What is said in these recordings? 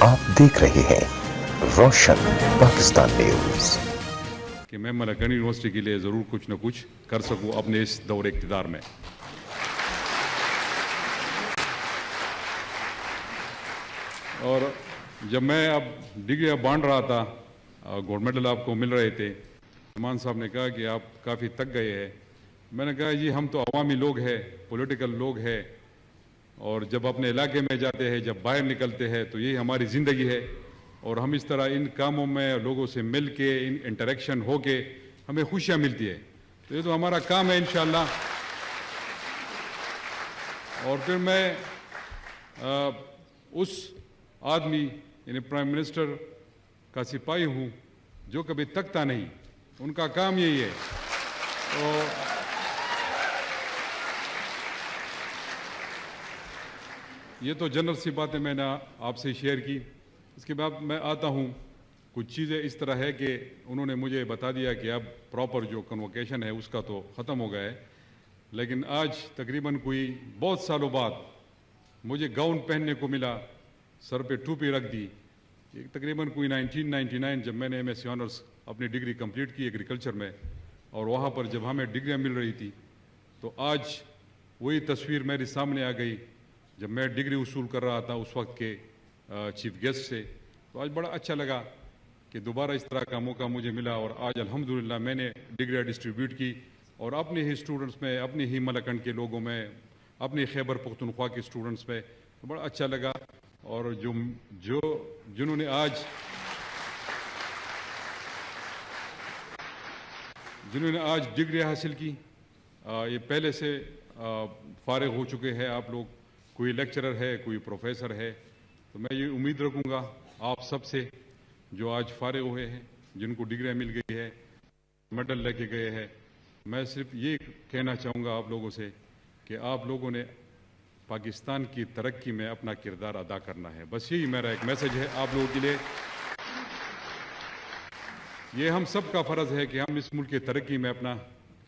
آپ دیکھ رہے ہیں روشن پاکستان نیوز۔ کہ میں ملاکنڈ یونیورسٹی کے لیے ضرور کچھ نہ کچھ کر سکوں اپنے اس دور اقتدار میں۔ اور جب میں اب ڈگری بانٹ رہا تھا، گولڈ میڈل آپ کو مل رہے تھے، سلمان صاحب نے کہا کہ آپ کافی تک گئے ہیں۔ میں نے کہا جی ہم تو عوامی لوگ ہیں، پولیٹیکل لوگ ہیں، اور جب اپنے علاقے میں جاتے ہیں، جب باہر نکلتے ہیں تو یہی ہماری زندگی ہے، اور ہم اس طرح ان کاموں میں لوگوں سے مل کے، ان انٹریکشن ہو کے ہمیں خوشیاں ملتی ہے، تو یہ تو ہمارا کام ہے انشاءاللہ۔ اور پھر میں اس آدمی یعنی پرائم منسٹر کا سپاہی ہوں جو کبھی تکتا نہیں، ان کا کام یہی ہے۔ تو یہ تو جنرل سی باتیں میں نے آپ سے شیئر کی۔ اس کے بعد میں آتا ہوں، کچھ چیزیں اس طرح ہے کہ انہوں نے مجھے بتا دیا کہ اب پراپر جو کنوکیشن ہے اس کا تو ختم ہو گیا ہے، لیکن آج تقریباً کوئی بہت سالوں بعد مجھے گاؤن پہننے کو ملا، سر پہ ٹوپی رکھ دی۔ تقریباً کوئی 1999 جب میں نے ایم ایس سی آنرس اپنی ڈگری کمپلیٹ کی ایگریکلچر میں، اور وہاں پر جب ہمیں ڈگریاں مل رہی تھی، تو آج وہی تصویر میرے سامنے آ گئی جب میں ڈگری وصول کر رہا تھا اس وقت کے چیف گیسٹ سے۔ تو آج بڑا اچھا لگا کہ دوبارہ اس طرح کا موقع مجھے ملا، اور آج الحمدللہ میں نے ڈگریاں ڈسٹریبیوٹ کی، اور اپنے ہی اسٹوڈنٹس میں، اپنے ہی ملاکنڈ کے لوگوں میں، اپنے خیبر پختونخوا کے اسٹوڈنٹس میں بڑا اچھا لگا۔ اور جنہوں نے آج ڈگری حاصل کی، یہ پہلے سے فارغ ہو چکے ہیں آپ لوگ، کوئی لیکچرر ہے، کوئی پروفیسر ہے، تو میں یہ امید رکھوں گا آپ سب سے جو آج فارغ ہوئے ہیں، جن کو ڈگریاں مل گئی ہے، میڈل لے کے گئے ہیں، میں صرف یہ کہنا چاہوں گا آپ لوگوں سے کہ آپ لوگوں نے پاکستان کی ترقی میں اپنا کردار ادا کرنا ہے۔ بس یہی میرا ایک میسج ہے آپ لوگوں کے لیے۔ یہ ہم سب کا فرض ہے کہ ہم اس ملک کی ترقی میں اپنا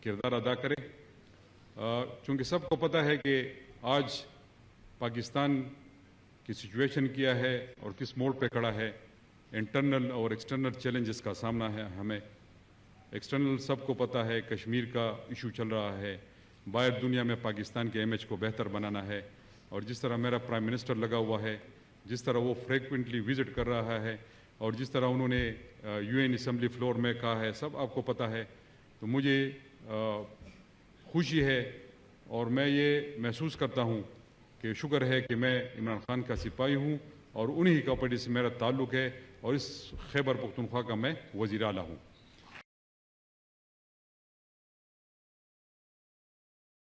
کردار ادا کریں، چونکہ سب کو پتہ ہے کہ آج پاکستان کی سچویشن کیا ہے اور کس موڑ پہ کھڑا ہے۔ انٹرنل اور ایکسٹرنل چیلنجز کا سامنا ہے ہمیں۔ ایکسٹرنل سب کو پتہ ہے، کشمیر کا ایشو چل رہا ہے، باہر دنیا میں پاکستان کے امیج کو بہتر بنانا ہے، اور جس طرح میرا پرائم منسٹر لگا ہوا ہے، جس طرح وہ فریکوینٹلی وزٹ کر رہا ہے، اور جس طرح انہوں نے یو این اسمبلی فلور میں کہا ہے، سب آپ کو پتہ ہے، تو مجھے خوشی ہے، اور میں یہ محسوس کرتا ہوں کہ شکر ہے کہ میں عمران خان کا سپاہی ہوں، اور انہی کا پارٹی سے میرا تعلق ہے، اور اس خیبر پختونخوا کا میں وزیر اعلیٰ ہوں۔